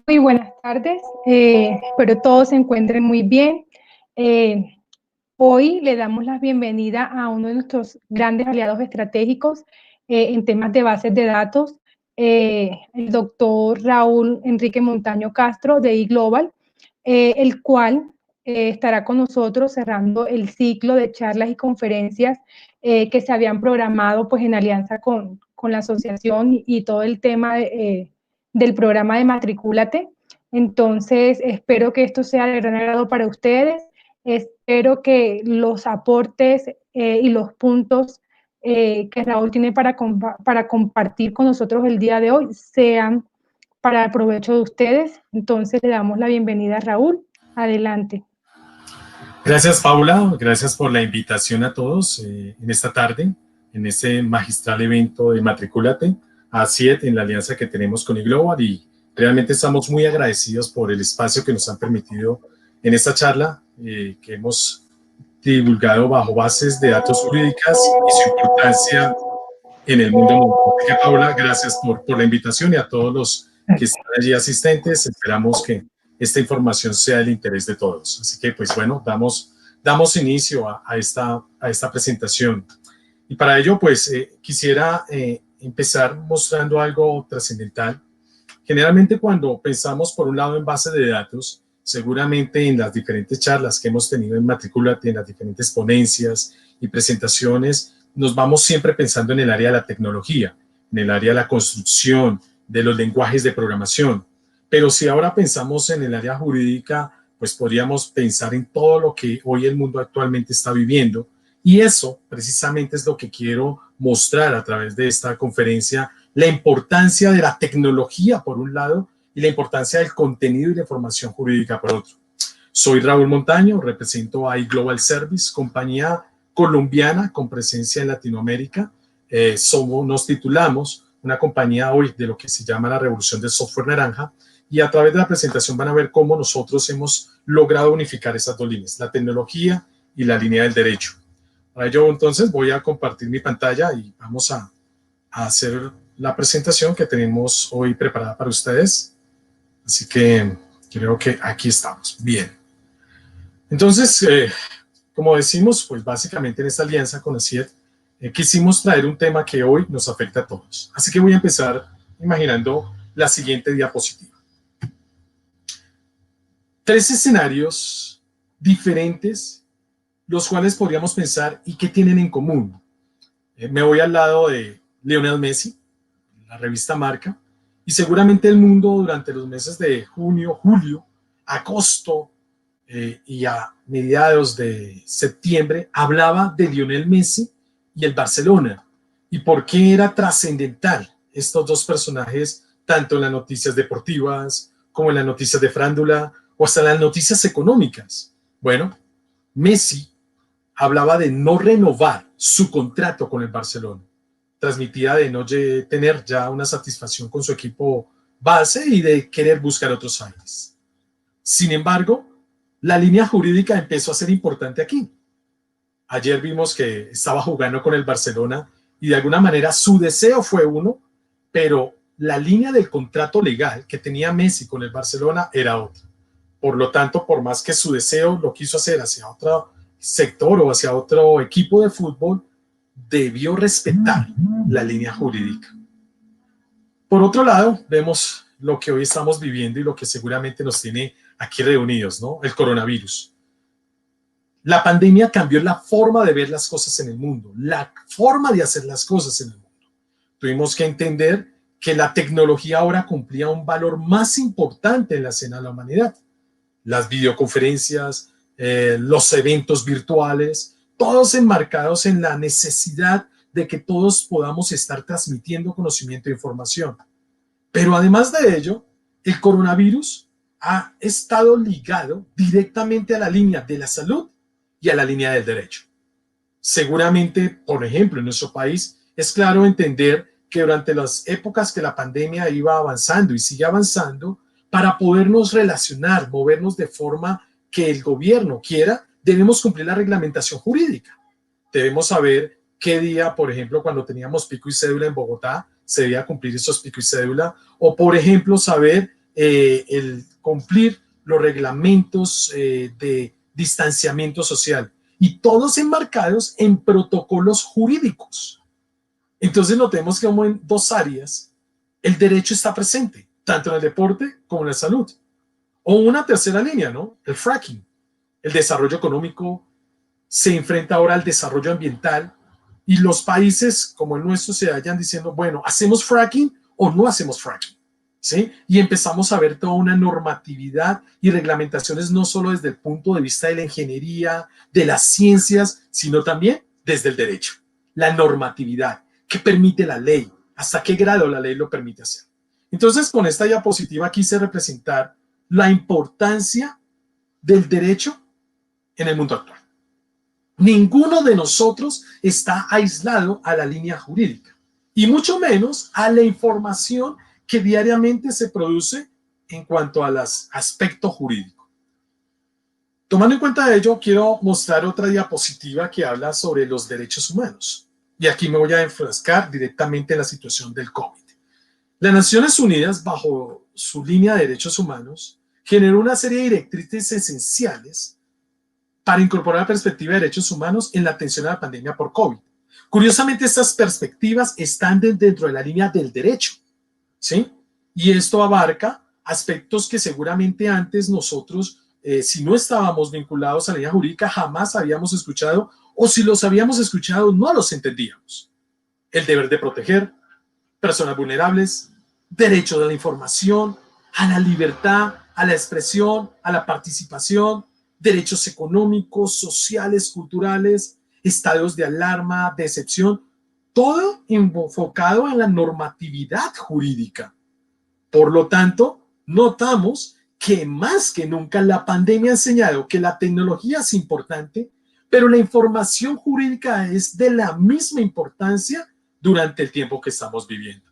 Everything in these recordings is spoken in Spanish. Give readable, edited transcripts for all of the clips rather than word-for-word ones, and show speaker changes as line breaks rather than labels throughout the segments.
Muy buenas tardes, espero todos se encuentren muy bien. Hoy le damos la bienvenida a uno de nuestros grandes aliados estratégicos en temas de bases de datos, el doctor Raúl Enrique Montaño Castro de iGlobal, el cual estará con nosotros cerrando el ciclo de charlas y conferencias que se habían programado pues, en alianza con la asociación y todo el tema del programa de Matricúlate. Entonces, espero que esto sea de gran agrado para ustedes. Espero que los aportes y los puntos que Raúl tiene para compartir con nosotros el día de hoy sean para el provecho de ustedes. Entonces, le damos la bienvenida a Raúl. Adelante.
Gracias, Paula. Gracias por la invitación a todos en esta tarde, en este magistral evento de Matricúlate A7 en la alianza que tenemos con iGlobal, y realmente estamos muy agradecidos por el espacio que nos han permitido en esta charla que hemos divulgado bajo bases de datos jurídicas y su importancia en el mundo mundial. Así que, Paula, gracias por la invitación, y a todos los que están allí asistentes. Esperamos que esta información sea del interés de todos. Así que, pues bueno, damos inicio a esta presentación. Y para ello, pues quisiera empezar mostrando algo trascendental. Generalmente cuando pensamos por un lado en base de datos, seguramente en las diferentes charlas que hemos tenido en Matricúlate, en las diferentes ponencias y presentaciones, nos vamos siempre pensando en el área de la tecnología, en el área de la construcción, de los lenguajes de programación. Pero si ahora pensamos en el área jurídica, pues podríamos pensar en todo lo que hoy el mundo actualmente está viviendo. Y eso precisamente es lo que quiero mostrar a través de esta conferencia: la importancia de la tecnología por un lado y la importancia del contenido y la información jurídica por otro. Soy Raúl Montaño, represento a iGlobal Service, compañía colombiana con presencia en Latinoamérica. Nos titulamos una compañía hoy de lo que se llama la revolución del software naranja, y a través de la presentación van a ver cómo nosotros hemos logrado unificar esas dos líneas, la tecnología y la línea del derecho. Para ello, entonces, voy a compartir mi pantalla y vamos a hacer la presentación que tenemos hoy preparada para ustedes. Así que creo que aquí estamos. Bien. Entonces, como decimos, pues básicamente en esta alianza con ACIET, quisimos traer un tema que hoy nos afecta a todos. Así que voy a empezar imaginando la siguiente diapositiva. 3 escenarios diferentes, los cuales podríamos pensar y qué tienen en común. Me voy al lado de Lionel Messi, la revista Marca, y seguramente el mundo durante los meses de junio, julio, agosto y a mediados de septiembre hablaba de Lionel Messi y el Barcelona, y por qué era trascendental estos dos personajes, tanto en las noticias deportivas como en las noticias de farándula o hasta en las noticias económicas. Bueno, Messi hablaba de no renovar su contrato con el Barcelona, transmitía de no tener ya una satisfacción con su equipo base y de querer buscar otros aires. Sin embargo, la línea jurídica empezó a ser importante aquí. Ayer vimos que estaba jugando con el Barcelona y de alguna manera su deseo fue uno, pero la línea del contrato legal que tenía Messi con el Barcelona era otra. Por lo tanto, por más que su deseo lo quiso hacer hacia otro sector o hacia otro equipo de fútbol, debió respetar la línea jurídica. Por otro lado, vemos lo que hoy estamos viviendo y lo que seguramente nos tiene aquí reunidos, ¿no? El coronavirus. La pandemia cambió la forma de ver las cosas en el mundo, la forma de hacer las cosas en el mundo. Tuvimos que entender que la tecnología ahora cumplía un valor más importante en la escena de la humanidad. Las videoconferencias, los eventos virtuales, todos enmarcados en la necesidad de que todos podamos estar transmitiendo conocimiento e información. Pero además de ello, el coronavirus ha estado ligado directamente a la línea de la salud y a la línea del derecho. Seguramente, por ejemplo, en nuestro país es claro entender que durante las épocas que la pandemia iba avanzando y sigue avanzando, para podernos relacionar, movernos de forma que el gobierno quiera, debemos cumplir la reglamentación jurídica. Debemos saber qué día, por ejemplo, cuando teníamos pico y cédula en Bogotá, se debía cumplir esos pico y cédula, o por ejemplo, saber el cumplir los reglamentos de distanciamiento social, y todos enmarcados en protocolos jurídicos. Entonces notemos que como en dos áreas el derecho está presente, tanto en el deporte como en la salud. O una tercera línea, ¿no? El fracking. El desarrollo económico se enfrenta ahora al desarrollo ambiental, y los países como el nuestro se hallan diciendo, bueno, ¿hacemos fracking o no hacemos fracking? ¿Sí? Y empezamos a ver toda una normatividad y reglamentaciones, no solo desde el punto de vista de la ingeniería, de las ciencias, sino también desde el derecho. La normatividad, ¿qué permite la ley? ¿Hasta qué grado la ley lo permite hacer? Entonces, con esta diapositiva quise representar la importancia del derecho en el mundo actual. Ninguno de nosotros está aislado a la línea jurídica, y mucho menos a la información que diariamente se produce en cuanto a los aspectos jurídicos. Tomando en cuenta ello, quiero mostrar otra diapositiva que habla sobre los derechos humanos. Y aquí me voy a enfrascar directamente en la situación del COVID. Las Naciones Unidas, bajo su línea de derechos humanos, generó una serie de directrices esenciales para incorporar la perspectiva de derechos humanos en la atención a la pandemia por COVID. Curiosamente, estas perspectivas están dentro de la línea del derecho, ¿sí? Y esto abarca aspectos que seguramente antes nosotros, si no estábamos vinculados a la línea jurídica, jamás habíamos escuchado, o si los habíamos escuchado, no los entendíamos. El deber de proteger personas vulnerables, derecho de la información, a la libertad, a la expresión, a la participación, derechos económicos, sociales, culturales, estados de alarma, de excepción, todo enfocado en la normatividad jurídica. Por lo tanto, notamos que más que nunca la pandemia ha enseñado que la tecnología es importante, pero la información jurídica es de la misma importancia durante el tiempo que estamos viviendo.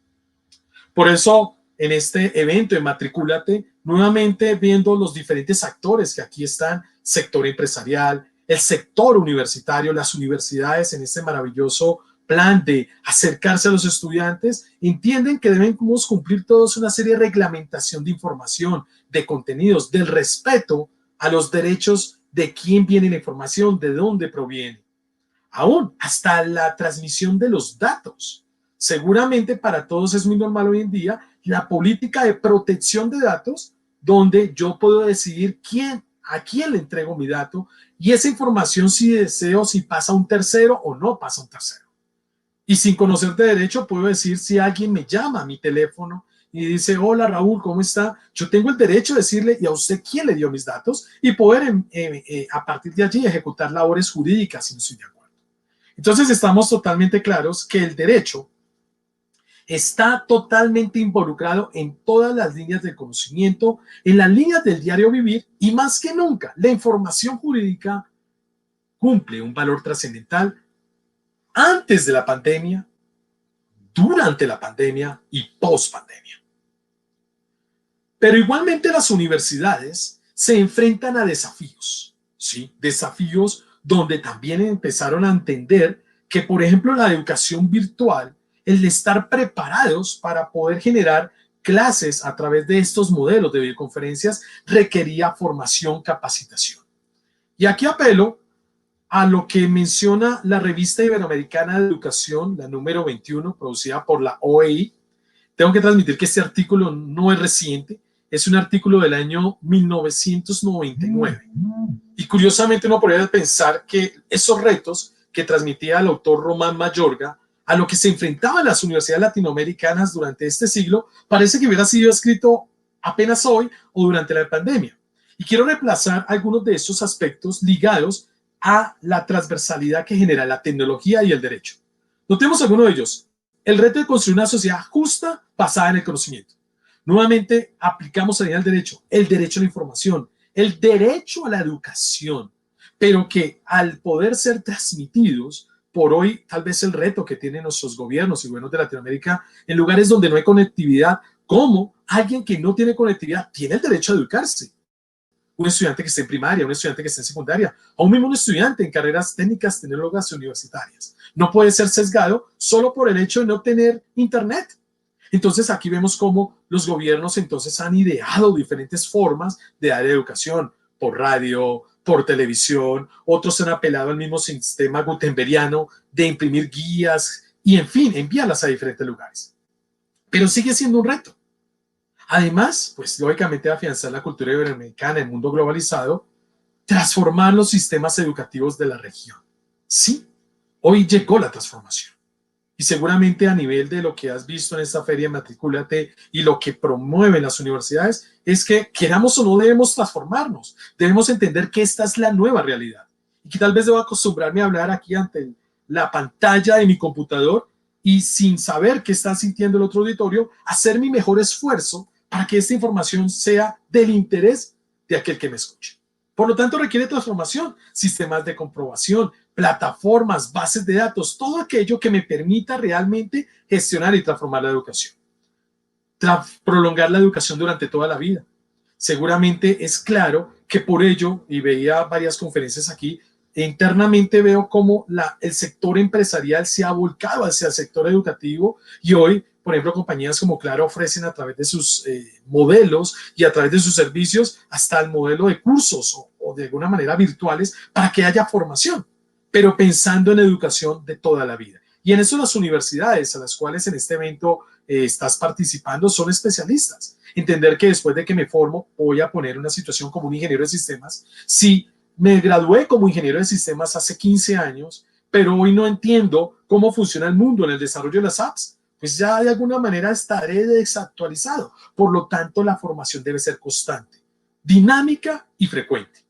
Por eso, en este evento de Matricúlate, nuevamente viendo los diferentes actores que aquí están, sector empresarial, el sector universitario, las universidades en este maravilloso plan de acercarse a los estudiantes, entienden que debemos cumplir todos una serie de reglamentación de información, de contenidos, del respeto a los derechos de quién viene la información, de dónde proviene. Aún hasta la transmisión de los datos. Seguramente para todos es muy normal hoy en día la política de protección de datos, donde yo puedo decidir a quién le entrego mi dato, y esa información, si deseo, si pasa a un tercero o no pasa a un tercero. Y sin conocer de derecho puedo decir, si alguien me llama a mi teléfono y dice, hola Raúl, ¿cómo está? Yo tengo el derecho de decirle, ¿y a usted quién le dio mis datos? Y poder a partir de allí ejecutar labores jurídicas si no estoy de acuerdo. Entonces estamos totalmente claros que el derecho está totalmente involucrado en todas las líneas del conocimiento, en las líneas del diario vivir, y más que nunca la información jurídica cumple un valor trascendental antes de la pandemia, durante la pandemia y post pandemia. Pero igualmente las universidades se enfrentan a desafíos, ¿sí? Desafíos donde también empezaron a entender que, por ejemplo, la educación virtual, el de estar preparados para poder generar clases a través de estos modelos de videoconferencias, requería formación, capacitación. Y aquí apelo a lo que menciona la Revista Iberoamericana de Educación, la número 21, producida por la OEI. Tengo que transmitir que este artículo no es reciente, es un artículo del año 1999. Y curiosamente uno podría pensar que esos retos que transmitía el autor Román Mayorga, a lo que se enfrentaban las universidades latinoamericanas durante este siglo, parece que hubiera sido escrito apenas hoy o durante la pandemia. Y quiero reemplazar algunos de esos aspectos ligados a la transversalidad que genera la tecnología y el derecho. Notemos algunos de ellos. El reto de construir una sociedad justa basada en el conocimiento. Nuevamente aplicamos ahí al derecho, el derecho a la información, el derecho a la educación, pero que al poder ser transmitidos, por hoy tal vez el reto que tienen nuestros gobiernos y gobiernos de Latinoamérica en lugares donde no hay conectividad, ¿cómo alguien que no tiene conectividad tiene el derecho a educarse? un estudiante que esté en primaria, un estudiante que esté en secundaria, o un mismo estudiante en carreras técnicas, tecnológicas y universitarias. No puede ser sesgado solo por el hecho de no tener internet. Entonces aquí vemos cómo los gobiernos entonces han ideado diferentes formas de dar educación por radio, por televisión, otros han apelado al mismo sistema gutenbergiano de imprimir guías y en fin, enviarlas a diferentes lugares. Pero sigue siendo un reto. Además, pues lógicamente afianzar la cultura iberoamericana en el mundo globalizado, transformar los sistemas educativos de la región. Sí, hoy llegó la transformación. Y seguramente a nivel de lo que has visto en esta feria Matricúlate y lo que promueven las universidades, es que queramos o no debemos transformarnos. Debemos entender que esta es la nueva realidad. Y que tal vez debo acostumbrarme a hablar aquí ante la pantalla de mi computador y sin saber qué está sintiendo el otro auditorio, hacer mi mejor esfuerzo para que esta información sea del interés de aquel que me escuche. Por lo tanto, requiere transformación, sistemas de comprobación, plataformas, bases de datos, todo aquello que me permita realmente gestionar y transformar la educación. Prolongar la educación durante toda la vida. Seguramente es claro que por ello, y veía varias conferencias aquí, internamente veo cómo el sector empresarial se ha volcado hacia el sector educativo y hoy, por ejemplo, compañías como Claro ofrecen a través de sus modelos y a través de sus servicios hasta el modelo de cursos o de alguna manera virtuales para que haya formación, pero pensando en educación de toda la vida. Y en eso las universidades a las cuales en este evento estás participando son especialistas. Entender que después de que me formo voy a poner una situación como un ingeniero de sistemas. Si me gradué como ingeniero de sistemas hace 15 años, pero hoy no entiendo cómo funciona el mundo en el desarrollo de las apps, pues ya de alguna manera estaré desactualizado. Por lo tanto, la formación debe ser constante, dinámica y frecuente.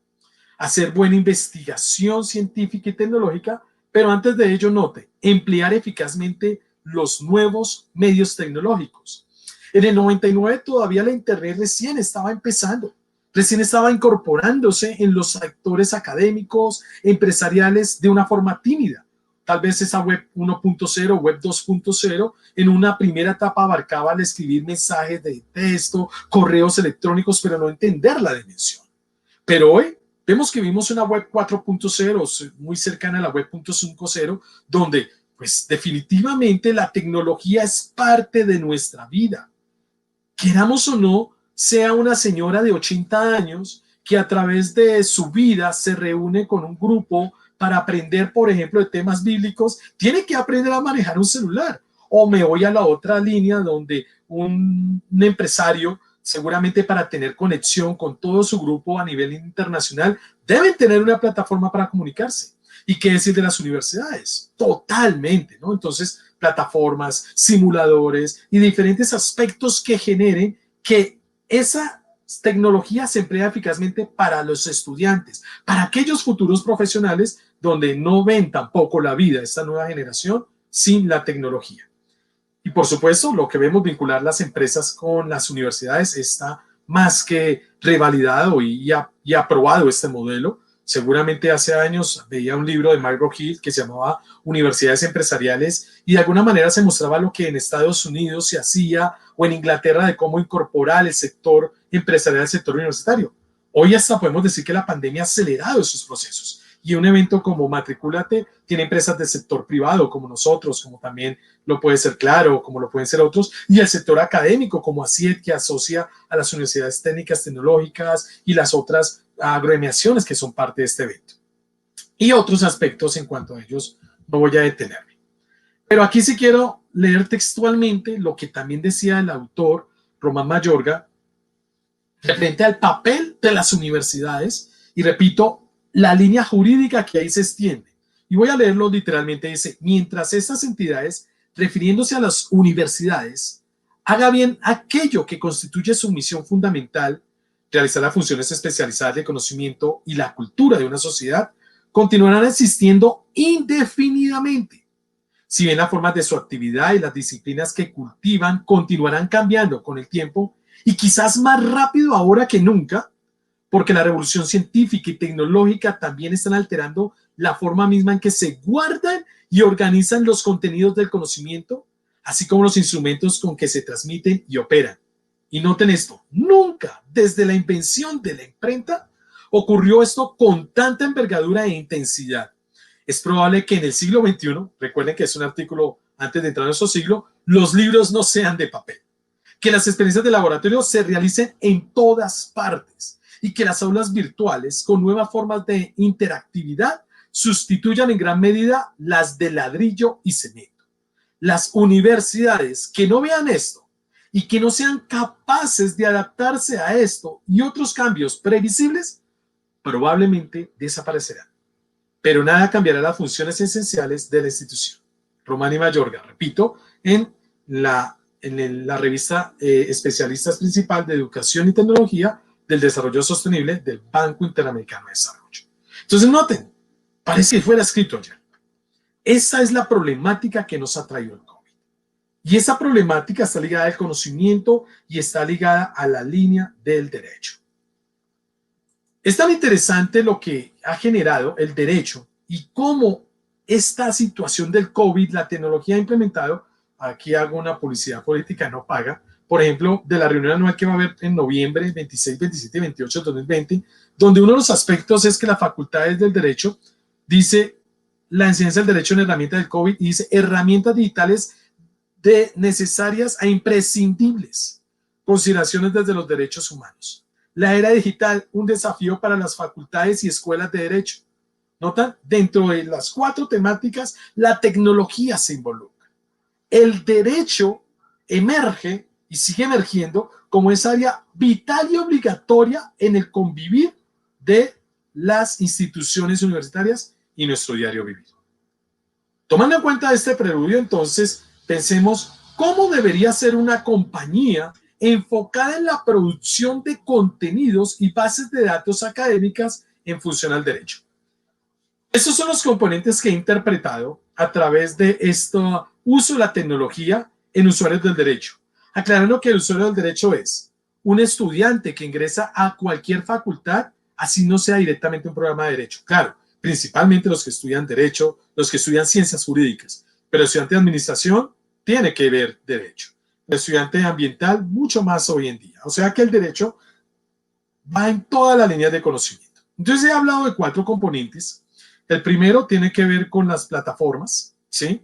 Hacer buena investigación científica y tecnológica, pero antes de ello note, emplear eficazmente los nuevos medios tecnológicos. En el 99 todavía la internet recién estaba empezando, recién estaba incorporándose en los sectores académicos, empresariales de una forma tímida. Tal vez esa web 1.0, web 2.0, en una primera etapa abarcaba al escribir mensajes de texto, correos electrónicos, pero no entender la dimensión. Pero hoy vemos que vimos una web 4.0, muy cercana a la web 5.0, donde pues definitivamente la tecnología es parte de nuestra vida. Queramos o no, sea una señora de 80 años que a través de su vida se reúne con un grupo para aprender, por ejemplo, de temas bíblicos, tiene que aprender a manejar un celular. O me voy a la otra línea donde un empresario, seguramente para tener conexión con todo su grupo a nivel internacional, deben tener una plataforma para comunicarse. ¿Y qué decir de las universidades? Totalmente, ¿no? Entonces, plataformas, simuladores y diferentes aspectos que generen que esa tecnología se emplea eficazmente para los estudiantes, para aquellos futuros profesionales donde no ven tampoco la vida de esta nueva generación sin la tecnología. Y por supuesto, lo que vemos vincular las empresas con las universidades está más que revalidado y aprobado este modelo. Seguramente hace años veía un libro de Mike Rockhill que se llamaba Universidades Empresariales y de alguna manera se mostraba lo que en Estados Unidos se hacía o en Inglaterra de cómo incorporar el sector empresarial al sector universitario. Hoy hasta podemos decir que la pandemia ha acelerado esos procesos y un evento como Matricúlate tiene empresas del sector privado como nosotros, como también lo puede ser Claro, como lo pueden ser otros, y el sector académico como ACIET, que asocia a las universidades técnicas, tecnológicas y las otras agremiaciones que son parte de este evento. Y otros aspectos en cuanto a ellos no voy a detenerme. Pero aquí sí quiero leer textualmente lo que también decía el autor Román Mayorga referente al papel de las universidades y repito, la línea jurídica que ahí se extiende. Y voy a leerlo literalmente, dice, mientras estas entidades, refiriéndose a las universidades, haga bien aquello que constituye su misión fundamental, realizar las funciones especializadas de conocimiento y la cultura de una sociedad, continuarán existiendo indefinidamente. Si bien las formas de su actividad y las disciplinas que cultivan continuarán cambiando con el tiempo y quizás más rápido ahora que nunca, porque la revolución científica y tecnológica también están alterando la forma misma en que se guardan y organizan los contenidos del conocimiento, así como los instrumentos con que se transmiten y operan. Y noten esto, nunca desde la invención de la imprenta ocurrió esto con tanta envergadura e intensidad. Es probable que en el siglo XXI, recuerden que es un artículo antes de entrar en nuestro siglo, los libros no sean de papel, que las experiencias de laboratorio se realicen en todas partes y que las aulas virtuales con nuevas formas de interactividad sustituyan en gran medida las de ladrillo y cemento. Las universidades que no vean esto y que no sean capaces de adaptarse a esto y otros cambios previsibles, probablemente desaparecerán. Pero nada cambiará las funciones esenciales de la institución. Romani Mayorga, repito, en la revista Especialistas Principal de Educación y Tecnología del Desarrollo Sostenible del Banco Interamericano de Desarrollo. Entonces noten, parece que fuera escrito ayer. Esa es la problemática que nos ha traído el COVID. Y esa problemática está ligada al conocimiento y está ligada a la línea del derecho. Es tan interesante lo que ha generado el derecho y cómo esta situación del COVID, la tecnología ha implementado. Aquí hago una publicidad política no paga, por ejemplo, de la reunión anual que va a haber en noviembre 26, 27 y 28 de 2020, donde uno de los aspectos es que las facultades del derecho dice la enseñanza del derecho en herramientas del COVID y dice herramientas digitales necesarias e imprescindibles, consideraciones desde los derechos humanos. La era digital, un desafío para las facultades y escuelas de derecho. ¿Notan? Dentro de las 4 temáticas, la tecnología se involucra. El derecho emerge y sigue emergiendo como esa área vital y obligatoria en el convivir de las instituciones universitarias y nuestro diario vivir. Tomando en cuenta este preludio, entonces, pensemos cómo debería ser una compañía enfocada en la producción de contenidos y bases de datos académicas en función al derecho. Estos son los componentes que he interpretado a través de este uso de la tecnología en usuarios del derecho. Aclarando que el usuario del derecho es un estudiante que ingresa a cualquier facultad, así no sea directamente un programa de derecho. Claro, principalmente los que estudian derecho, los que estudian ciencias jurídicas, pero el estudiante de administración tiene que ver derecho. El estudiante ambiental mucho más hoy en día. O sea que el derecho va en todas las líneas de conocimiento. Entonces he hablado de 4 componentes. El primero tiene que ver con las plataformas, ¿sí?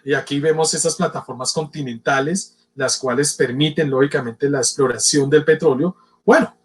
Y aquí vemos esas plataformas continentales, las cuales permiten, lógicamente, la exploración del petróleo. Bueno,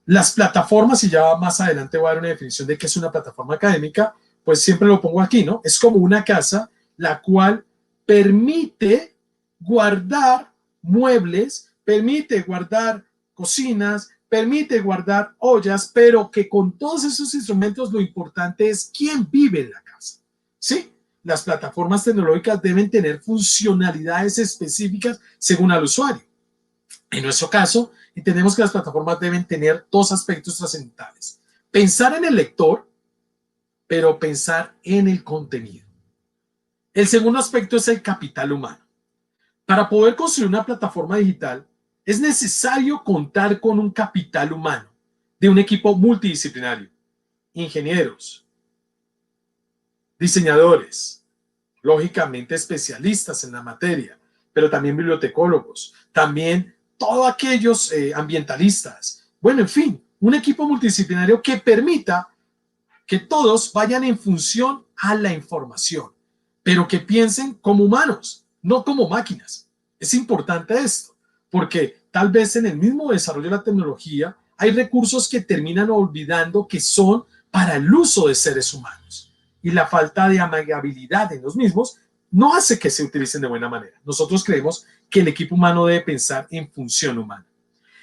las plataformas, y ya más adelante voy a dar una definición de qué es una plataforma académica, pues siempre lo pongo aquí, ¿no? Es como una casa la cual permite guardar muebles, permite guardar cocinas, permite guardar ollas, pero que con todos esos instrumentos lo importante es quién vive en la casa, ¿sí? Las plataformas tecnológicas deben tener funcionalidades específicas según al usuario. En nuestro caso, entendemos que las plataformas deben tener 2 aspectos trascendentales. Pensar en el lector, pero pensar en el contenido. El segundo aspecto es el capital humano. Para poder construir una plataforma digital, es necesario contar con un capital humano de un equipo multidisciplinario. Ingenieros, diseñadores, lógicamente especialistas en la materia, pero también bibliotecólogos, también todos aquellos ambientalistas. Bueno, en fin, un equipo multidisciplinario que permita que todos vayan en función a la información, pero que piensen como humanos, no como máquinas. Es importante esto, porque tal vez en el mismo desarrollo de la tecnología hay recursos que terminan olvidando que son para el uso de seres humanos. Y la falta de amigabilidad en los mismos no hace que se utilicen de buena manera. Nosotros creemos que el equipo humano debe pensar en función humana.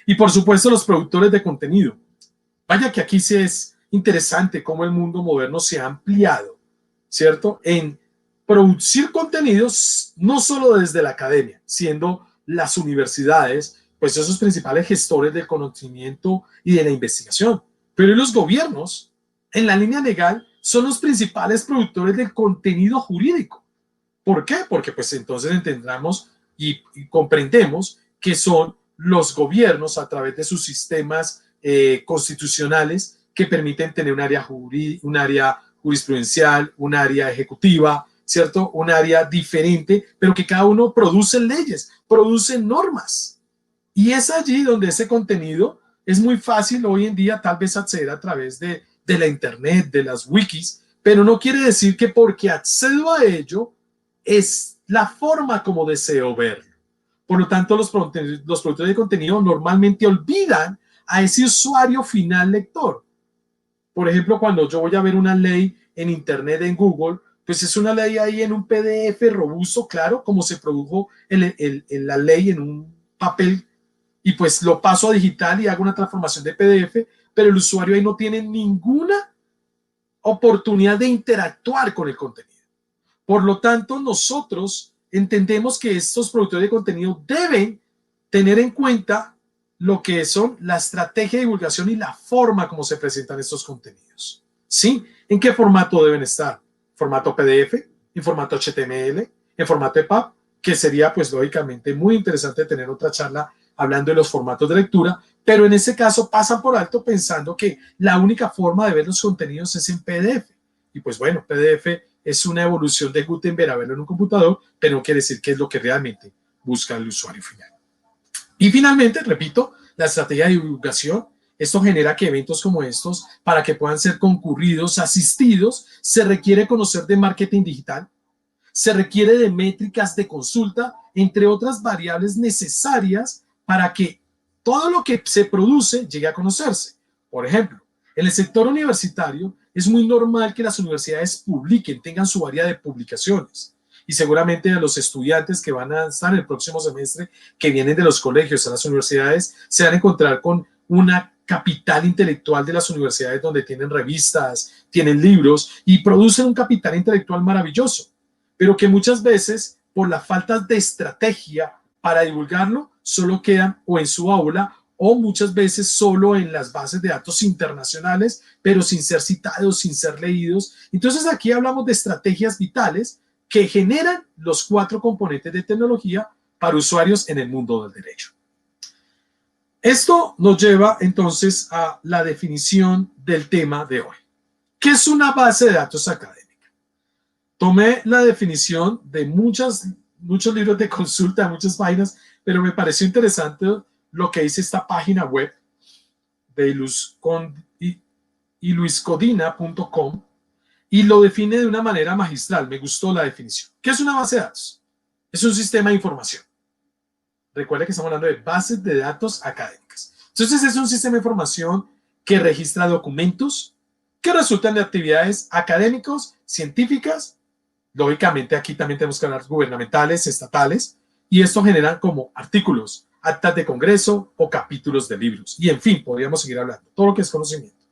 Y por supuesto los productores de contenido. Vaya que aquí sí es interesante cómo el mundo moderno se ha ampliado, ¿cierto? En producir contenidos no solo desde la academia, siendo las universidades, pues esos principales gestores del conocimiento y de la investigación, pero los gobiernos, en la línea legal, son los principales productores del contenido jurídico. ¿Por qué? Porque pues entonces entendamos y comprendemos que son los gobiernos a través de sus sistemas constitucionales que permiten tener un área jurisprudencial, un área ejecutiva, ¿cierto? Un área diferente, pero que cada uno produce leyes, produce normas. Y es allí donde ese contenido Es muy fácil hoy en día tal vez acceder a través de la internet, de las wikis, pero no quiere decir que porque accedo a ello es la forma como deseo verlo. Por lo tanto, los productores de contenido normalmente olvidan a ese usuario final lector. Por ejemplo, cuando yo voy a ver una ley en internet, en Google, pues es una ley ahí en un PDF robusto, claro, como se produjo la ley en un papel, y pues lo paso a digital y hago una transformación de PDF, pero el usuario ahí no tiene ninguna oportunidad de interactuar con el contenido. Por lo tanto, nosotros entendemos que estos productores de contenido deben tener en cuenta lo que son la estrategia de divulgación y la forma como se presentan estos contenidos. ¿Sí? ¿En qué formato deben estar? ¿Formato PDF? ¿En formato HTML? ¿En formato EPUB? Que sería, pues, lógicamente muy interesante tener otra charla hablando de los formatos de lectura, pero en ese caso pasan por alto pensando que la única forma de ver los contenidos es en PDF. Y pues bueno, PDF es una evolución de Gutenberg a verlo en un computador, pero no quiere decir que es lo que realmente busca el usuario final. Y finalmente, repito, la estrategia de divulgación. Esto genera que eventos como estos, para que puedan ser concurridos, asistidos, se requiere conocer de marketing digital, se requiere de métricas de consulta, entre otras variables necesarias para que todo lo que se produce llegue a conocerse. Por ejemplo, en el sector universitario es muy normal que las universidades publiquen, tengan su área de publicaciones. Y seguramente a los estudiantes que van a estar el próximo semestre, que vienen de los colegios a las universidades, se van a encontrar con una capital intelectual de las universidades donde tienen revistas, tienen libros y producen un capital intelectual maravilloso, pero que muchas veces por la falta de estrategia para divulgarlo solo quedan o en su aula o muchas veces solo en las bases de datos internacionales, pero sin ser citados, sin ser leídos. Entonces aquí hablamos de estrategias vitales que generan los 4 componentes de tecnología para usuarios en el mundo del derecho. Esto nos lleva entonces a la definición del tema de hoy. ¿Qué es una base de datos académica? Tomé la definición de muchos libros de consulta, muchas páginas, pero me pareció interesante lo que dice esta página web de luiscodina.com y lo define de una manera magistral. Me gustó la definición. ¿Qué es una base de datos? Es un sistema de información. Recuerda que estamos hablando de bases de datos académicas. Entonces es un sistema de información que registra documentos que resultan de actividades académicas, científicas. Lógicamente aquí también tenemos que hablar gubernamentales, estatales, y esto genera como artículos, actas de congreso o capítulos de libros. Y en fin, podríamos seguir hablando, todo lo que es conocimiento.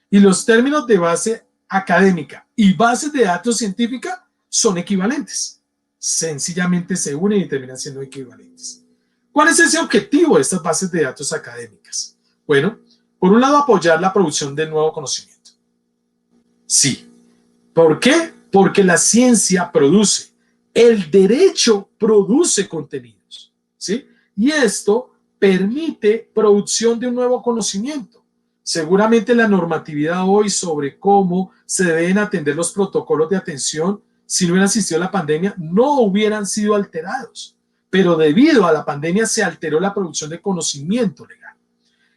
Y los términos de base académica y bases de datos científica son equivalentes. Sencillamente se unen y terminan siendo equivalentes. ¿Cuál es ese objetivo de estas bases de datos académicas? Bueno, por un lado, apoyar la producción del nuevo conocimiento. Sí. ¿Por qué? Porque la ciencia produce, el derecho produce contenidos, ¿sí? Y esto permite producción de un nuevo conocimiento. Seguramente la normatividad hoy sobre cómo se deben atender los protocolos de atención, si no hubiera existido la pandemia, no hubieran sido alterados. Pero debido a la pandemia se alteró la producción de conocimiento legal.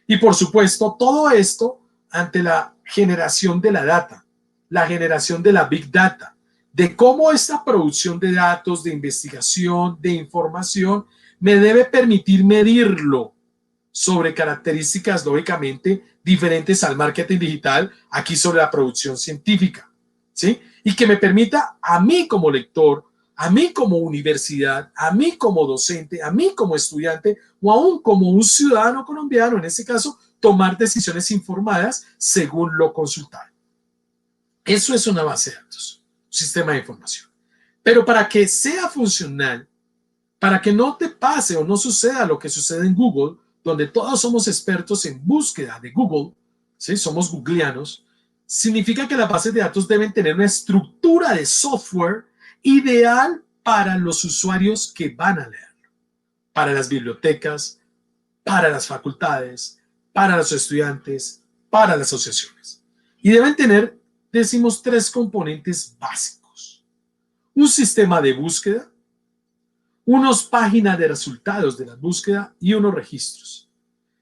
Y por supuesto, todo esto ante la generación de la data, la generación de la Big Data, de cómo esta producción de datos, de investigación, de información, me debe permitir medirlo sobre características, lógicamente, diferentes al marketing digital, aquí sobre la producción científica, ¿sí? Y que me permita a mí como lector, a mí como universidad, a mí como docente, a mí como estudiante o aún como un ciudadano colombiano, en este caso, tomar decisiones informadas según lo consultado. Eso es una base de datos, un sistema de información. Pero para que sea funcional, para que no te pase o no suceda lo que sucede en Google, donde todos somos expertos en búsqueda de Google, ¿sí? Somos googleanos, significa que las bases de datos deben tener una estructura de software ideal para los usuarios que van a leerlo, para las bibliotecas, para las facultades, para los estudiantes, para las asociaciones. Y deben tener, decimos, 3 componentes básicos. Un sistema de búsqueda, unas páginas de resultados de la búsqueda y unos registros.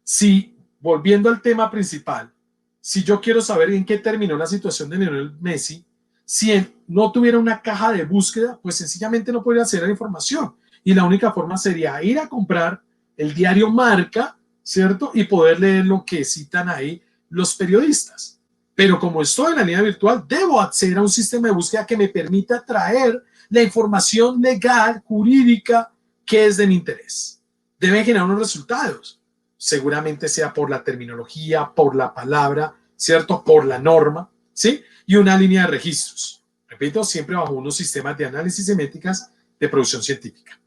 Si volviendo al tema principal, si yo quiero saber en qué terminó la situación de Lionel Messi, si él no tuviera una caja de búsqueda, pues sencillamente no podría acceder a la información. Y la única forma sería ir a comprar el diario Marca, ¿cierto? Y poder leer lo que citan ahí los periodistas. Pero como estoy en la línea virtual, debo acceder a un sistema de búsqueda que me permita traer la información legal, jurídica, que es de mi interés. Deben generar unos resultados. Seguramente sea por la terminología, por la palabra, ¿cierto? Por la norma, ¿sí? Y una línea de registros. Repito, siempre bajo unos sistemas de análisis y métricas de producción científica.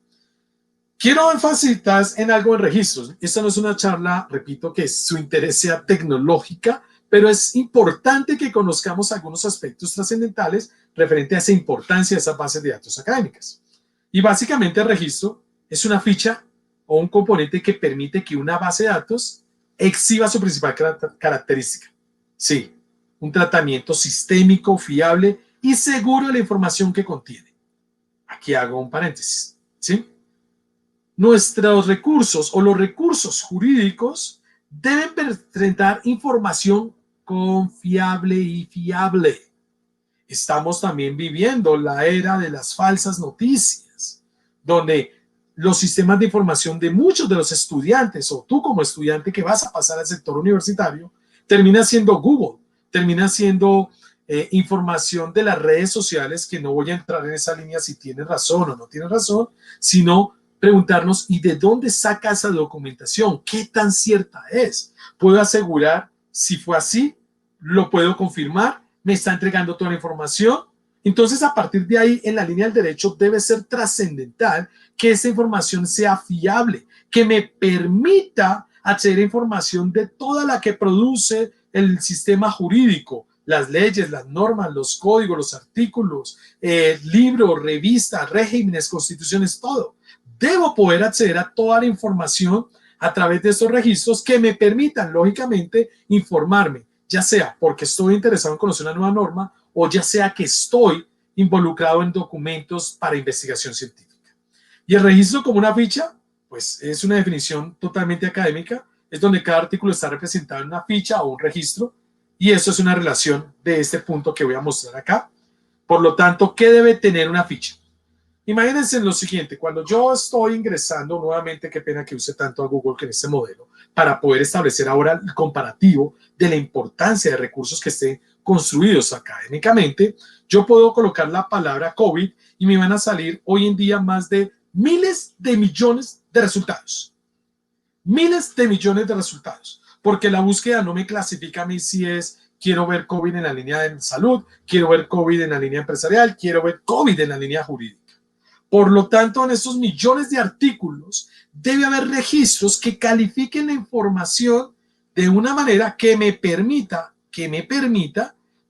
Quiero enfatizar en algo en registros. Esta no es una charla, repito, que su interés sea tecnológica, pero es importante que conozcamos algunos aspectos trascendentales referente a esa importancia de esas bases de datos académicas. Y básicamente el registro es una ficha o un componente que permite que una base de datos exhiba su principal característica. Sí, un tratamiento sistémico, fiable y seguro de la información que contiene. Aquí hago un paréntesis, ¿sí? Nuestros recursos o los recursos jurídicos deben presentar información confiable y fiable. Estamos también viviendo la era de las falsas noticias, donde los sistemas de información de muchos de los estudiantes, o tú como estudiante que vas a pasar al sector universitario, termina siendo Google, termina siendo información de las redes sociales, que no voy a entrar en esa línea si tienes razón o no tienes razón, sino preguntarnos, ¿y de dónde saca esa documentación? ¿Qué tan cierta es? ¿Puedo asegurar si fue así? ¿Lo puedo confirmar? ¿Me está entregando toda la información? Entonces, a partir de ahí, en la línea del derecho debe ser trascendental que esa información sea fiable, que me permita acceder a información de toda la que produce el sistema jurídico, las leyes, las normas, los códigos, los artículos, libros, revistas, regímenes, constituciones, todo. Debo poder acceder a toda la información a través de estos registros que me permitan, lógicamente, informarme, ya sea porque estoy interesado en conocer una nueva norma o ya sea que estoy involucrado en documentos para investigación científica. Y el registro como una ficha, pues es una definición totalmente académica, es donde cada artículo está representado en una ficha o un registro, y eso es una relación de este punto que voy a mostrar acá. Por lo tanto, ¿qué debe tener una ficha? Imagínense lo siguiente, cuando yo estoy ingresando nuevamente, qué pena que use tanto a Google que en este modelo, para poder establecer ahora el comparativo de la importancia de recursos que estén construidos académicamente, yo puedo colocar la palabra COVID y me van a salir hoy en día más de miles de millones de resultados. Miles de millones de resultados, porque la búsqueda no me clasifica a mí si es quiero ver COVID en la línea de salud, quiero ver COVID en la línea empresarial, quiero ver COVID en la línea jurídica. Por lo tanto, en esos millones de artículos debe haber registros que califiquen la información de una manera que me permita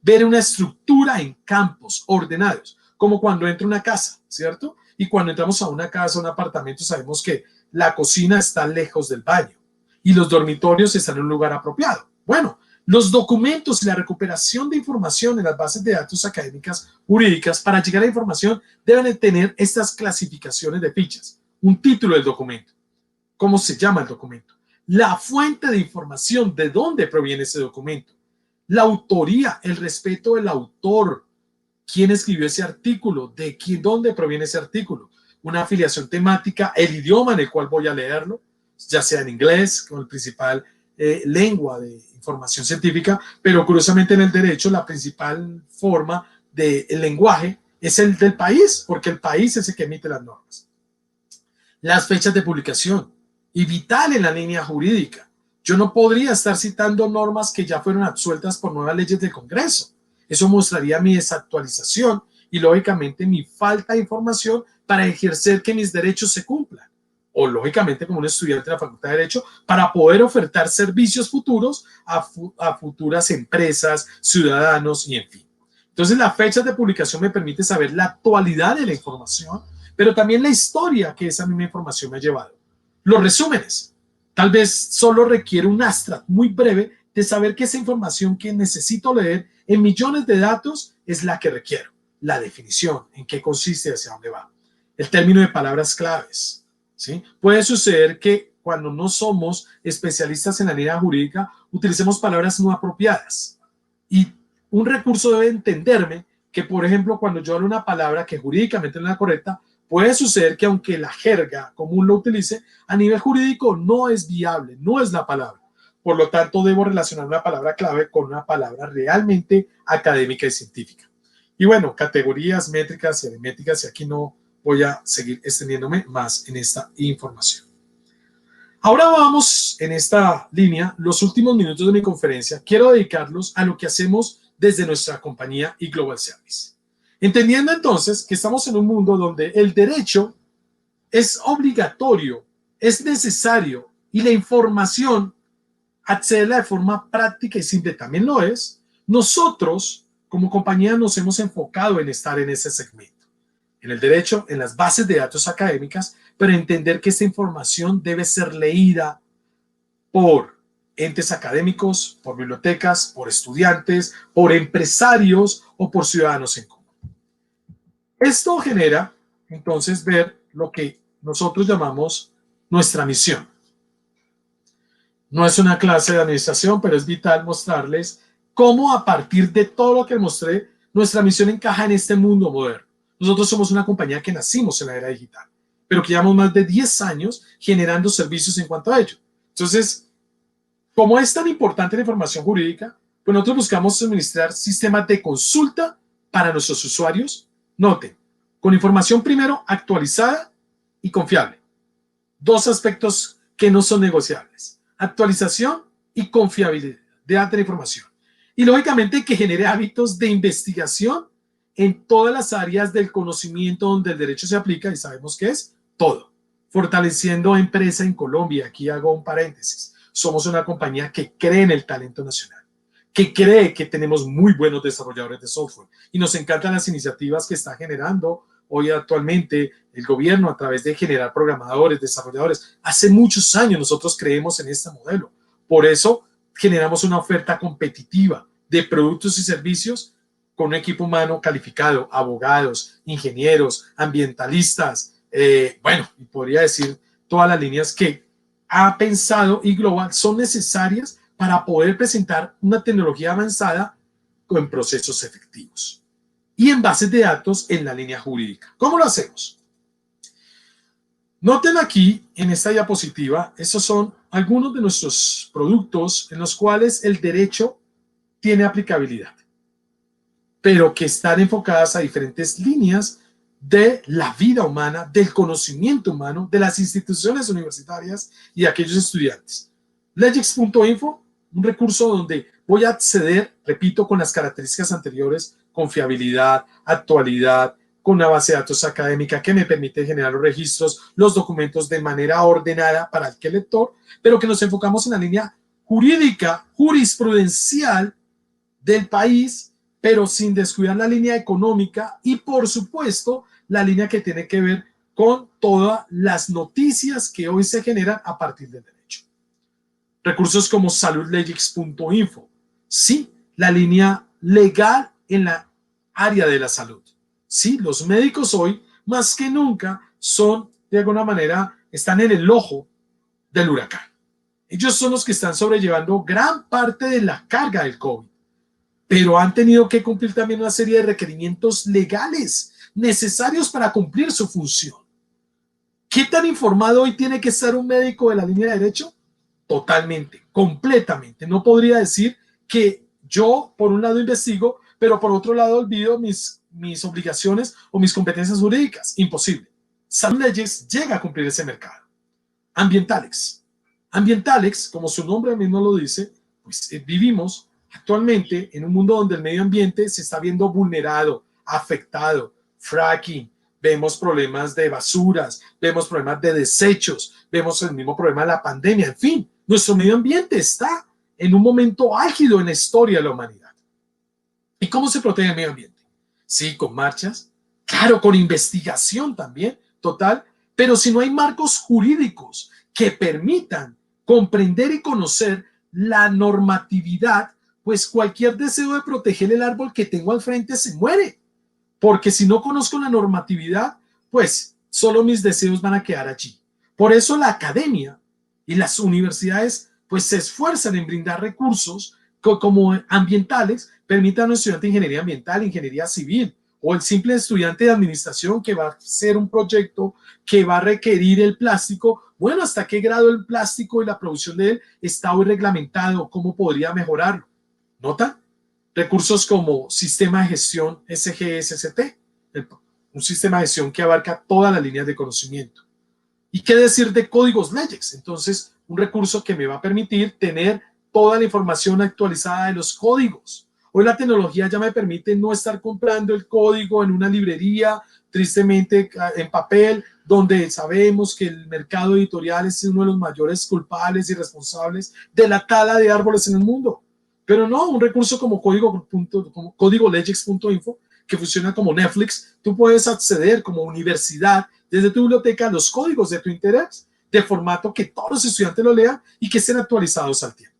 ver una estructura en campos ordenados, como cuando entro a una casa, ¿cierto? Y cuando entramos a una casa, a un apartamento, sabemos que la cocina está lejos del baño y los dormitorios están en un lugar apropiado. Bueno, los documentos y la recuperación de información en las bases de datos académicas jurídicas para llegar a la información deben tener estas clasificaciones de fichas. Un título del documento. ¿Cómo se llama el documento? La fuente de información, de dónde proviene ese documento. La autoría, el respeto del autor. ¿Quién escribió ese artículo? ¿De quién, dónde proviene ese artículo? Una afiliación temática, el idioma en el cual voy a leerlo, ya sea en inglés, como el principal lengua de información científica, pero curiosamente en el derecho la principal forma del lenguaje es el del país, porque el país es el que emite las normas. Las fechas de publicación, y vital en la línea jurídica. Yo no podría estar citando normas que ya fueron absueltas por nuevas leyes del Congreso. Eso mostraría mi desactualización y lógicamente mi falta de información para ejercer que mis derechos se cumplan. O lógicamente como un estudiante de la Facultad de Derecho, para poder ofertar servicios futuros a futuras empresas, ciudadanos y en fin. Entonces la fecha de publicación me permite saber la actualidad de la información, pero también la historia que esa misma información me ha llevado. Los resúmenes. Tal vez solo requiere un abstract muy breve de saber que esa información que necesito leer en millones de datos es la que requiero. La definición, en qué consiste y hacia dónde va. El término de palabras claves. ¿Sí? Puede suceder que cuando no somos especialistas en la línea jurídica, utilicemos palabras no apropiadas. Y un recurso debe entenderme que, por ejemplo, cuando yo hablo una palabra que jurídicamente no es la correcta, puede suceder que aunque la jerga común lo utilice, a nivel jurídico no es viable, no es la palabra. Por lo tanto, debo relacionar una palabra clave con una palabra realmente académica y científica. Y bueno, categorías, métricas y aritméticas, y aquí no voy a seguir extendiéndome más en esta información. Ahora vamos en esta línea, los últimos minutos de mi conferencia, quiero dedicarlos a lo que hacemos desde nuestra compañía eGlobal Service. Entendiendo entonces que estamos en un mundo donde el derecho es obligatorio, es necesario y la información, accederla de forma práctica y simple también lo es, nosotros como compañía nos hemos enfocado en estar en ese segmento, en el derecho, en las bases de datos académicas, pero entender que esta información debe ser leída por entes académicos, por bibliotecas, por estudiantes, por empresarios o por ciudadanos en común. Esto genera entonces ver lo que nosotros llamamos nuestra misión. No es una clase de administración, pero es vital mostrarles cómo a partir de todo lo que mostré, nuestra misión encaja en este mundo moderno. Nosotros somos una compañía que nacimos en la era digital, pero que llevamos más de 10 años generando servicios en cuanto a ello. Entonces, como es tan importante la información jurídica, pues nosotros buscamos suministrar sistemas de consulta para nuestros usuarios. Noten, con información primero actualizada y confiable. Dos aspectos que no son negociables: actualización y confiabilidad de la información. Y lógicamente que genere hábitos de investigación en todas las áreas del conocimiento donde el derecho se aplica, y sabemos que es todo. Fortaleciendo empresa en Colombia, aquí hago un paréntesis. Somos una compañía que cree en el talento nacional, que cree que tenemos muy buenos desarrolladores de software y nos encantan las iniciativas que está generando hoy actualmente el gobierno a través de generar programadores, desarrolladores. Hace muchos años nosotros creemos en este modelo. Por eso generamos una oferta competitiva de productos y servicios con un equipo humano calificado, abogados, ingenieros, ambientalistas, bueno, y podría decir todas las líneas que ha pensado eGlobal son necesarias para poder presentar una tecnología avanzada con procesos efectivos y en bases de datos en la línea jurídica. ¿Cómo lo hacemos? Noten aquí en esta diapositiva, estos son algunos de nuestros productos en los cuales el derecho tiene aplicabilidad, pero que están enfocadas a diferentes líneas de la vida humana, del conocimiento humano, de las instituciones universitarias y de aquellos estudiantes. Legix.info, un recurso donde voy a acceder, repito, con las características anteriores: confiabilidad, actualidad, con una base de datos académica que me permite generar los registros, los documentos de manera ordenada para el que lector, pero que nos enfocamos en la línea jurídica, jurisprudencial del país, pero sin descuidar la línea económica y, por supuesto, la línea que tiene que ver con todas las noticias que hoy se generan a partir del derecho. Recursos como saludlegix.info. Sí, la línea legal en la área de la salud. Sí, los médicos hoy, más que nunca, son, de alguna manera, están en el ojo del huracán. Ellos son los que están sobrellevando gran parte de la carga del COVID, pero han tenido que cumplir también una serie de requerimientos legales necesarios para cumplir su función. ¿Qué tan informado hoy tiene que estar un médico de la línea de derecho? Totalmente, completamente. No podría decir que yo, por un lado, investigo, pero por otro lado olvido mis obligaciones o mis competencias jurídicas. Imposible. SaludLegix llega a cumplir ese mercado. Ambientalex. Ambientalex, como su nombre mismo lo dice, pues vivimos actualmente en un mundo donde el medio ambiente se está viendo vulnerado, afectado. Fracking, vemos problemas de basuras, vemos problemas de desechos, vemos el mismo problema de la pandemia. En fin, nuestro medio ambiente está en un momento álgido en la historia de la humanidad. ¿Y cómo se protege el medio ambiente? Sí, con marchas, claro, con investigación también, total, pero si no hay marcos jurídicos que permitan comprender y conocer la normatividad, pues cualquier deseo de proteger el árbol que tengo al frente se muere. Porque si no conozco la normatividad, pues solo mis deseos van a quedar allí. Por eso la academia Y las universidades pues se esfuerzan en brindar recursos como ambientales, permitan a un estudiante de ingeniería ambiental, ingeniería civil, o el simple estudiante de administración que va a hacer un proyecto que va a requerir el plástico. Bueno, ¿hasta qué grado el plástico y la producción de él está hoy reglamentado? ¿Cómo podría mejorarlo? ¿Notan? Recursos como sistema de gestión SGSST, un sistema de gestión que abarca todas las líneas de conocimiento. ¿Y qué decir de códigos LEGEX? Entonces, un recurso que me va a permitir tener toda la información actualizada de los códigos. Hoy la tecnología ya me permite no estar comprando el código en una librería, tristemente en papel, donde sabemos que el mercado editorial es uno de los mayores culpables y responsables de la tala de árboles en el mundo. Pero no, un recurso como códigolegex.info, que funciona como Netflix, tú puedes acceder como universidad desde tu biblioteca a los códigos de tu interés, de formato que todos los estudiantes lo lean y que estén actualizados al tiempo.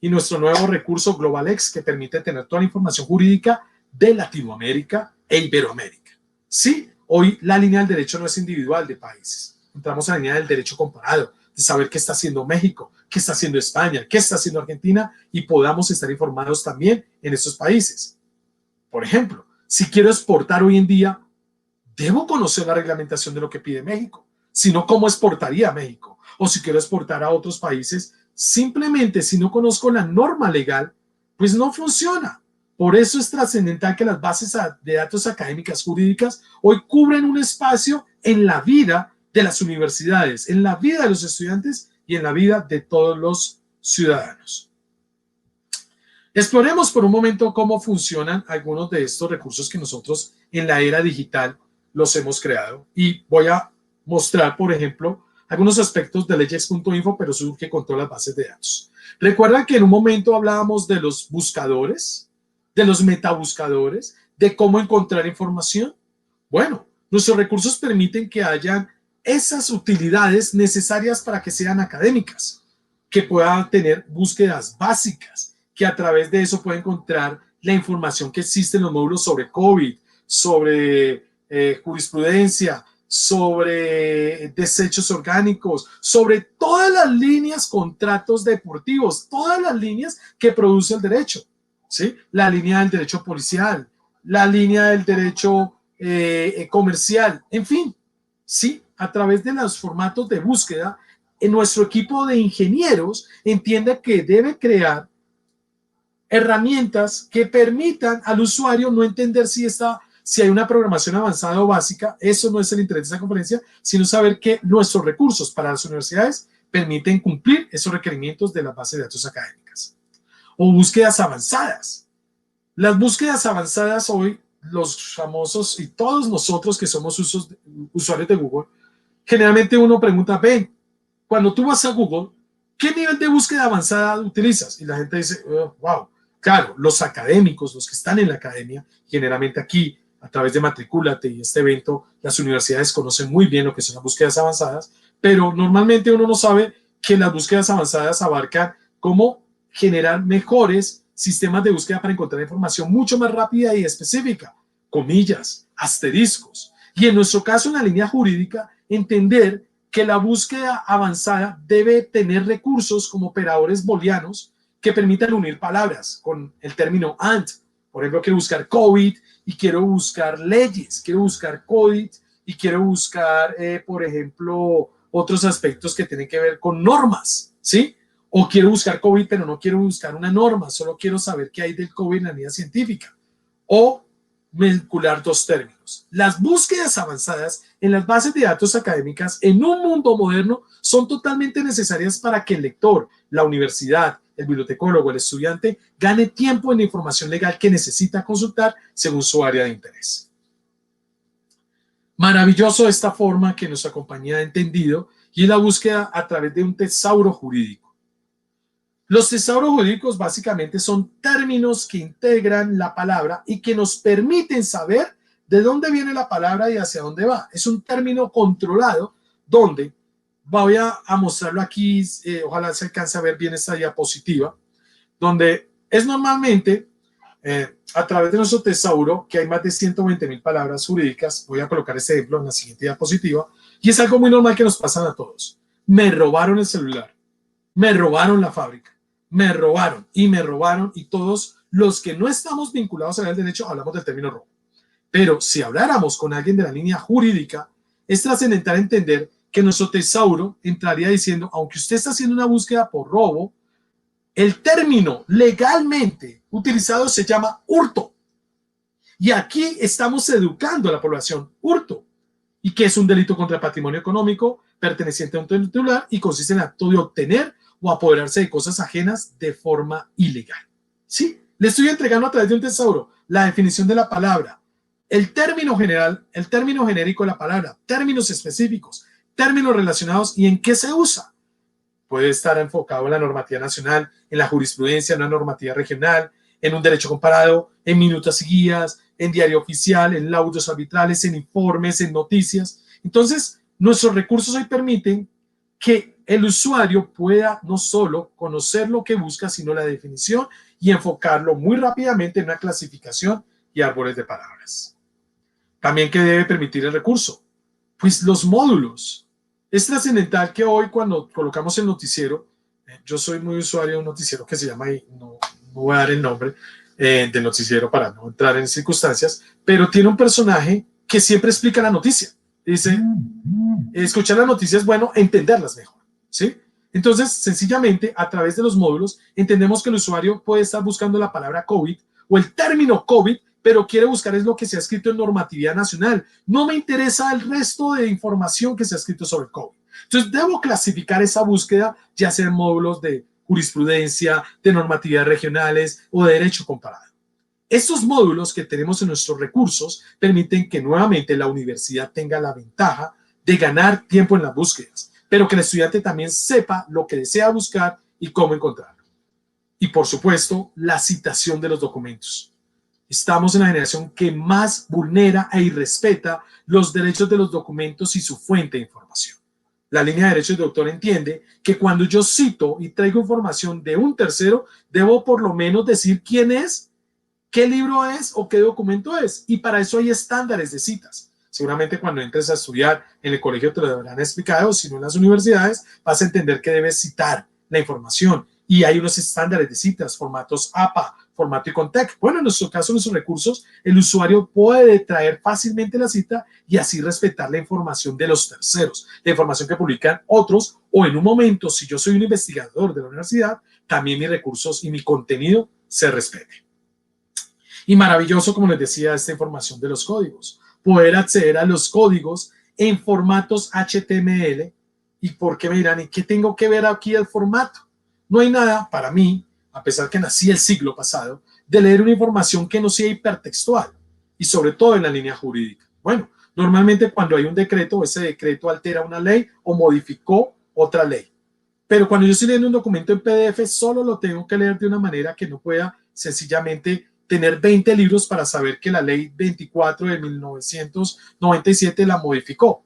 Y nuestro nuevo recurso GlobalX, que permite tener toda la información jurídica de Latinoamérica e Iberoamérica. Sí, hoy la línea del derecho no es individual de países. Entramos a la línea del derecho comparado, de saber qué está haciendo México, qué está haciendo España, qué está haciendo Argentina, y podamos estar informados también en estos países. Por ejemplo, si quiero exportar hoy en día, debo conocer la reglamentación de lo que pide México. Si no, ¿cómo exportaría a México? O si quiero exportar a otros países, simplemente si no conozco la norma legal, pues no funciona. Por eso es trascendental que las bases de datos académicas jurídicas hoy cubren un espacio en la vida de las universidades, en la vida de los estudiantes y en la vida de todos los ciudadanos. Exploremos por un momento cómo funcionan algunos de estos recursos que nosotros en la era digital los hemos creado. Y voy a mostrar, por ejemplo, algunos aspectos de legex.info, pero surge con todas las bases de datos. Recuerdan que en un momento hablábamos de los buscadores, de los metabuscadores, de cómo encontrar información. Bueno, nuestros recursos permiten que hayan esas utilidades necesarias para que sean académicas, que puedan tener búsquedas básicas, que a través de eso pueda encontrar la información que existe en los módulos sobre COVID, sobre jurisprudencia, sobre desechos orgánicos, sobre todas las líneas, contratos deportivos, todas las líneas que produce el derecho, ¿sí? La línea del derecho policial, la línea del derecho comercial, en fin, ¿sí? A través de los formatos de búsqueda, en nuestro equipo de ingenieros entiende que debe crear herramientas que permitan al usuario no entender si hay una programación avanzada o básica. Eso no es el interés de esta conferencia, sino saber que nuestros recursos para las universidades permiten cumplir esos requerimientos de la base de datos académicas. O búsquedas avanzadas. Las búsquedas avanzadas hoy, los famosos y todos nosotros que somos usuarios de Google, generalmente uno pregunta, ven, cuando tú vas a Google, ¿qué nivel de búsqueda avanzada utilizas? Y la gente dice, oh, wow. Claro, los académicos, los que están en la academia, generalmente aquí, a través de Matricúlate y este evento, las universidades conocen muy bien lo que son las búsquedas avanzadas, pero normalmente uno no sabe que las búsquedas avanzadas abarcan cómo generar mejores sistemas de búsqueda para encontrar información mucho más rápida y específica, comillas, asteriscos. Y en nuestro caso, en la línea jurídica, entender que la búsqueda avanzada debe tener recursos como operadores booleanos que permitan unir palabras con el término AND. Por ejemplo, quiero buscar COVID y quiero buscar leyes, quiero buscar COVID y quiero buscar, por ejemplo, otros aspectos que tienen que ver con normas, ¿sí? O quiero buscar COVID, pero no quiero buscar una norma, solo quiero saber qué hay del COVID en la línea científica. O vincular dos términos. Las búsquedas avanzadas en las bases de datos académicas en un mundo moderno son totalmente necesarias para que el lector, la universidad, el bibliotecólogo, el estudiante, gane tiempo en la información legal que necesita consultar según su área de interés. Maravilloso esta forma que nuestra compañía ha entendido y es la búsqueda a través de un tesauro jurídico. Los tesauros jurídicos básicamente son términos que integran la palabra y que nos permiten saber de dónde viene la palabra y hacia dónde va. Es un término controlado donde, voy a mostrarlo aquí, ojalá se alcance a ver bien esta diapositiva, donde es normalmente a través de nuestro tesauro, que hay más de 120,000 palabras jurídicas. Voy a colocar este ejemplo en la siguiente diapositiva, y es algo muy normal que nos pasa a todos. Me robaron el celular. Me robaron la fábrica, me robaron, y todos los que no estamos vinculados al derecho hablamos del término robo. Pero si habláramos con alguien de la línea jurídica, es trascendental entender que nuestro tesauro entraría diciendo, aunque usted está haciendo una búsqueda por robo, el término legalmente utilizado se llama hurto. Y aquí estamos educando a la población hurto, y que es un delito contra el patrimonio económico perteneciente a un titular y consiste en el acto de obtener o apoderarse de cosas ajenas de forma ilegal. ¿Sí? Le estoy entregando a través de un tesauro la definición de la palabra, el término general, el término genérico de la palabra, términos específicos, términos relacionados y en qué se usa. Puede estar enfocado en la normativa nacional, en la jurisprudencia, en una normativa regional, en un derecho comparado, en minutas y guías, en diario oficial, en laudos arbitrales, en informes, en noticias. Entonces, nuestros recursos hoy permiten que el usuario pueda no solo conocer lo que busca, sino la definición y enfocarlo muy rápidamente en una clasificación y árboles de palabras. También, ¿qué debe permitir el recurso? Pues los módulos. Es trascendental que hoy, cuando colocamos el noticiero, yo soy muy usuario de un noticiero que se llama, no voy a dar el nombre del noticiero para no entrar en circunstancias, pero tiene un personaje que siempre explica la noticia. Dice, escuchar las noticias es bueno, entenderlas mejor, ¿sí? Entonces, sencillamente, a través de los módulos, entendemos que el usuario puede estar buscando la palabra COVID o el término COVID, pero quiere buscar es lo que se ha escrito en normatividad nacional. No me interesa el resto de información que se ha escrito sobre el COVID. Entonces, debo clasificar esa búsqueda, ya sea en módulos de jurisprudencia, de normatividades regionales o de derecho comparado. Estos módulos que tenemos en nuestros recursos permiten que nuevamente la universidad tenga la ventaja de ganar tiempo en las búsquedas, pero que el estudiante también sepa lo que desea buscar y cómo encontrarlo. Y por supuesto, la citación de los documentos. Estamos en la generación que más vulnera e irrespeta los derechos de los documentos y su fuente de información. La línea de derechos de autor entiende que cuando yo cito y traigo información de un tercero, debo por lo menos decir quién es, qué libro es o qué documento es. Y para eso hay estándares de citas. Seguramente cuando entres a estudiar en el colegio te lo habrán explicado, si no en las universidades, vas a entender que debes citar la información. Y hay unos estándares de citas, formatos APA, formato ICONTEC. Bueno, en nuestro caso, en nuestros recursos, el usuario puede traer fácilmente la cita y así respetar la información de los terceros, la información que publican otros, o en un momento, si yo soy un investigador de la universidad, también mis recursos y mi contenido se respete. Y maravilloso, como les decía, esta información de los códigos. Poder acceder a los códigos en formatos HTML. ¿Y por qué me dirán? ¿Y qué tengo que ver aquí el formato? No hay nada para mí, a pesar que nací el siglo pasado, de leer una información que no sea hipertextual y sobre todo en la línea jurídica. Bueno, normalmente cuando hay un decreto, ese decreto altera una ley o modificó otra ley. Pero cuando yo estoy leyendo un documento en PDF, solo lo tengo que leer de una manera que no pueda sencillamente tener 20 libros para saber que la ley 24 de 1997 la modificó.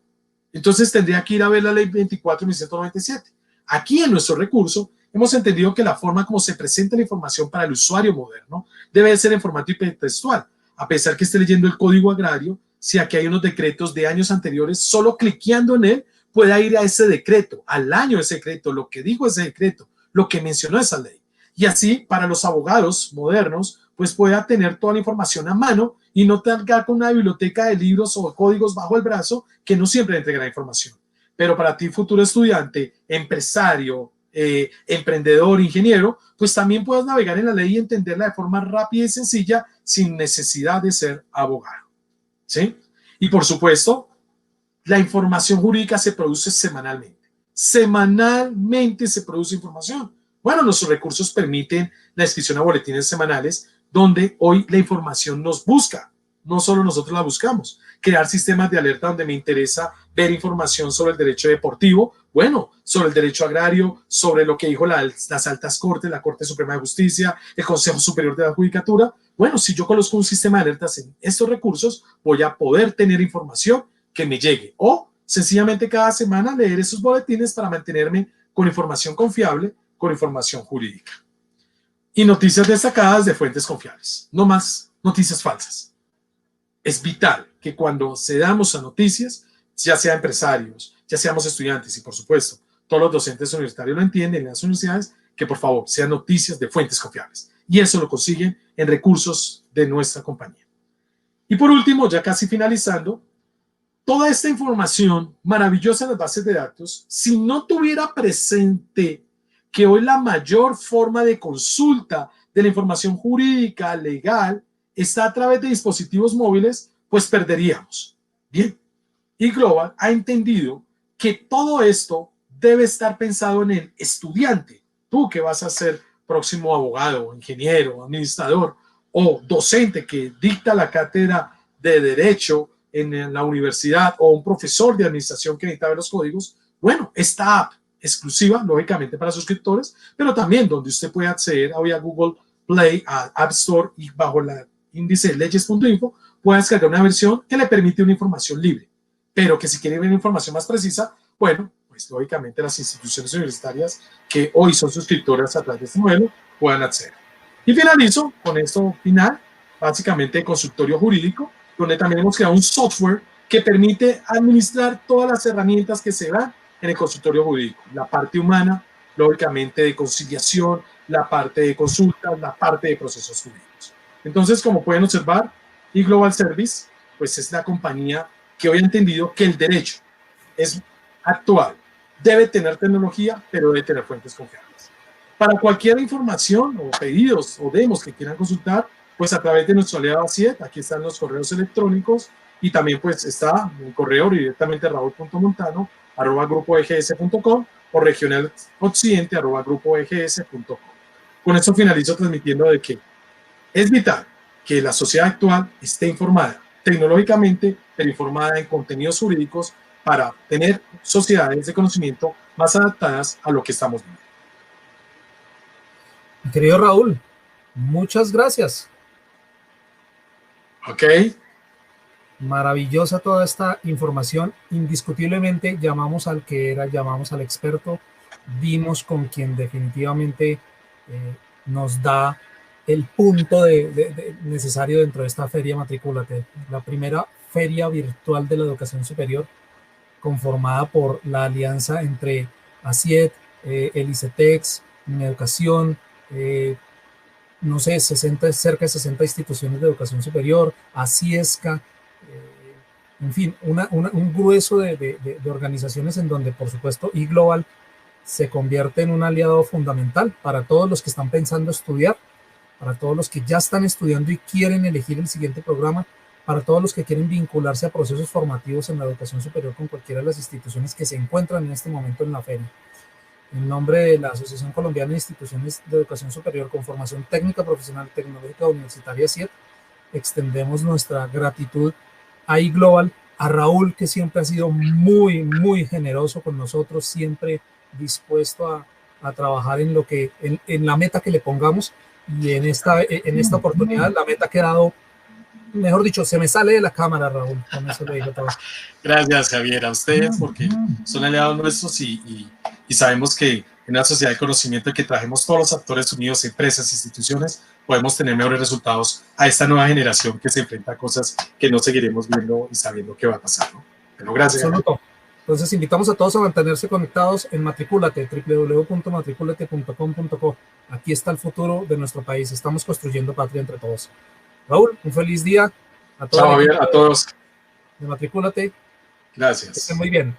Entonces tendría que ir a ver la ley 24 de 1997. Aquí en nuestro recurso hemos entendido que la forma como se presenta la información para el usuario moderno debe ser en formato hipertextual. A pesar que esté leyendo el Código Agrario, si aquí hay unos decretos de años anteriores, solo cliqueando en él pueda ir a ese decreto, al año de ese decreto, lo que dijo ese decreto, lo que mencionó esa ley. Y así, para los abogados modernos, pues pueda tener toda la información a mano y no cargar con una biblioteca de libros o códigos bajo el brazo que no siempre entrega la información. Pero para ti, futuro estudiante, empresario, emprendedor, ingeniero, pues también puedes navegar en la ley y entenderla de forma rápida y sencilla sin necesidad de ser abogado. ¿Sí? Y por supuesto, la información jurídica se produce semanalmente. Semanalmente se produce información. Bueno, nuestros recursos permiten la inscripción a boletines semanales donde hoy la información nos busca. No solo nosotros la buscamos. Crear sistemas de alerta donde me interesa ver información sobre el derecho deportivo, bueno, sobre el derecho agrario, sobre lo que dijo las altas cortes, la Corte Suprema de Justicia, el Consejo Superior de la Judicatura. Bueno, si yo conozco un sistema de alertas en estos recursos, voy a poder tener información que me llegue. O sencillamente cada semana leer esos boletines para mantenerme con información confiable, con información jurídica. Y noticias destacadas de fuentes confiables. No más noticias falsas. Es vital que cuando cedamos a noticias, ya sea empresarios, ya seamos estudiantes y por supuesto todos los docentes universitarios lo entienden en las universidades, que por favor sean noticias de fuentes confiables. Y eso lo consiguen en recursos de nuestra compañía. Y por último, ya casi finalizando, toda esta información maravillosa en las bases de datos, si no tuviera presente que hoy la mayor forma de consulta de la información jurídica, legal, está a través de dispositivos móviles, pues perderíamos. Bien, eGlobal ha entendido que todo esto debe estar pensado en el estudiante. Tú que vas a ser próximo abogado, ingeniero, administrador o docente que dicta la cátedra de Derecho en la universidad, o un profesor de administración que necesita ver los códigos, bueno, esta app exclusiva, lógicamente para suscriptores, pero también donde usted puede acceder hoy a Google Play, a App Store, y bajo la índice leyes.info puede descargar una versión que le permite una información libre, pero que si quiere ver información más precisa, bueno, pues lógicamente las instituciones universitarias que hoy son suscriptoras a través de este modelo puedan acceder. Y finalizo con esto final, básicamente consultorio jurídico, donde también hemos creado un software que permite administrar todas las herramientas que se dan en el consultorio jurídico. La parte humana, lógicamente de conciliación, la parte de consultas, la parte de procesos jurídicos. Entonces, como pueden observar, eGlobal Service, pues es la compañía que hoy ha entendido que el derecho es actual, debe tener tecnología, pero debe tener fuentes confiables. Para cualquier información o pedidos o demos que quieran consultar, pues a través de nuestro aliado ACIET, aquí están los correos electrónicos, y también pues está un correo directamente raul.montano@grupoegs.com o regionaloccidente@grupoegs.com. Con esto finalizo transmitiendo de que es vital que la sociedad actual esté informada tecnológicamente, pero informada en contenidos jurídicos para tener sociedades de conocimiento más adaptadas a lo que estamos viendo.
Querido Raúl, muchas gracias.
Ok.
Maravillosa toda esta información. Indiscutiblemente llamamos al que era, llamamos al experto, vimos con quien definitivamente nos da el punto necesario dentro de esta feria Matricúlate, la primera feria virtual de la educación superior, conformada por la alianza entre ACIET, el ICETEX, Educación, no sé, cerca de 60 instituciones de educación superior, ACIESCA, en fin, un grueso de organizaciones en donde, por supuesto, eGlobal se convierte en un aliado fundamental para todos los que están pensando estudiar, para todos los que ya están estudiando y quieren elegir el siguiente programa, para todos los que quieren vincularse a procesos formativos en la educación superior con cualquiera de las instituciones que se encuentran en este momento en la feria. En nombre de la Asociación Colombiana de Instituciones de Educación Superior con Formación Técnica, Profesional, Tecnológica, Universitaria, CIET, extendemos nuestra gratitud a eGlobal, a Raúl, que siempre ha sido muy, muy generoso con nosotros, siempre dispuesto a trabajar en en la meta que le pongamos, y en esta oportunidad la meta ha quedado, mejor dicho, se me sale de la cámara, Raúl. Con eso lo digo todo.
Gracias, Javier, a ustedes, porque son aliados nuestros y sabemos que en una sociedad de conocimiento que trajemos todos los actores unidos, empresas, instituciones, podemos tener mejores resultados a esta nueva generación que se enfrenta a cosas que no seguiremos viendo y sabiendo qué va a pasar, ¿no? Pero gracias.
Absoluto. Entonces invitamos a todos a mantenerse conectados en Matricúlate, www.matriculate.com.co. Aquí está el futuro de nuestro país. Estamos construyendo patria entre todos. Raúl, un feliz día.
Chao, Javier, a todos.
De Matricúlate.
Gracias.
Que estén muy bien.